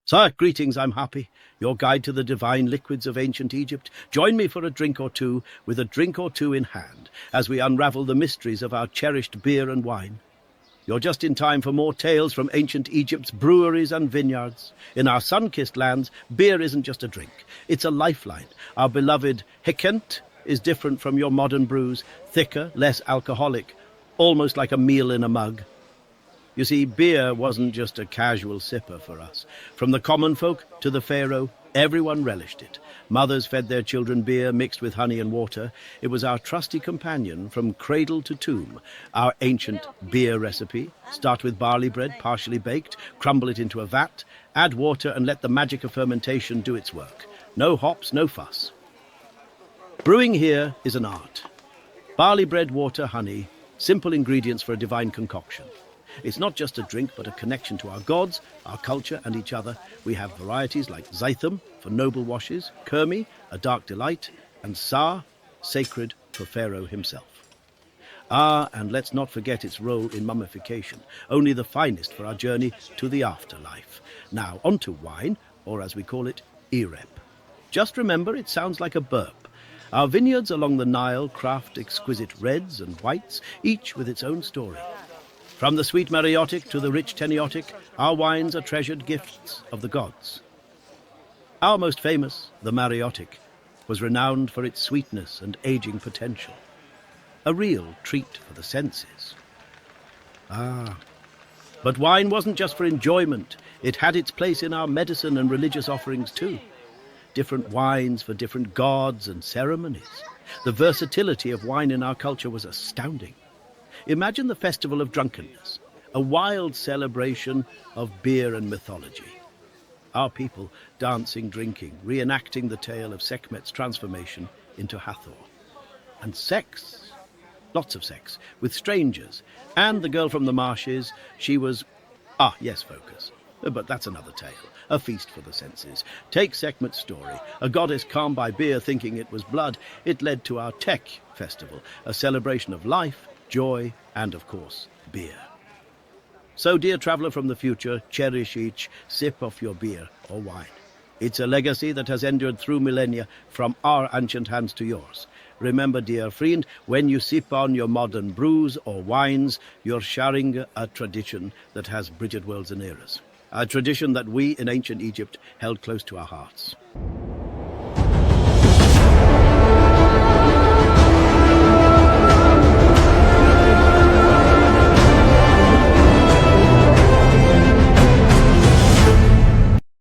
Sir, greetings, I'm Hapi, your guide to the divine liquids of ancient Egypt. Join me for a drink or two, with a drink or two in hand, as we unravel the mysteries of our cherished beer and wine. You're just in time for more tales from ancient Egypt's breweries and vineyards. In our sun-kissed lands, beer isn't just a drink, it's a lifeline. Our beloved Hekent is different from your modern brews, thicker, less alcoholic, almost like a meal in a mug. You see, beer wasn't just a casual sipper for us. From the common folk to the pharaoh, everyone relished it. Mothers fed their children beer mixed with honey and water. It was our trusty companion from cradle to tomb. Our ancient beer recipe: start with barley bread, partially baked, crumble it into a vat, add water and let the magic of fermentation do its work. No hops, no fuss. Brewing here is an art. Barley bread, water, honey, simple ingredients for a divine concoction. It's not just a drink, but a connection to our gods, our culture, and each other. We have varieties like Zythum for noble washes, Kermi, a dark delight, and Sa, sacred for Pharaoh himself. And let's not forget its role in mummification, only the finest for our journey to the afterlife. Now, on to wine, or as we call it, Irep. Just remember, it sounds like a burp. Our vineyards along the Nile craft exquisite reds and whites, each with its own story. From the sweet Mariotic to the rich Teniotic, our wines are treasured gifts of the gods. Our most famous, the Mariotic, was renowned for its sweetness and aging potential. A real treat for the senses. But wine wasn't just for enjoyment. It had its place in our medicine and religious offerings too. Different wines for different gods and ceremonies. The versatility of wine in our culture was astounding. Imagine the festival of drunkenness, a wild celebration of beer and mythology. Our people dancing, drinking, reenacting the tale of Sekhmet's transformation into Hathor. And sex, lots of sex, with strangers. And the girl from the marshes, she was... yes, focus. But that's another tale, a feast for the senses. Take Sekhmet's story, a goddess calmed by beer thinking it was blood. It led to our Tek festival, a celebration of life, joy, and, of course, beer. So, dear traveller from the future, cherish each sip of your beer or wine. It's a legacy that has endured through millennia, from our ancient hands to yours. Remember, dear friend, when you sip on your modern brews or wines, you're sharing a tradition that has bridged worlds and eras. A tradition that we in ancient Egypt held close to our hearts.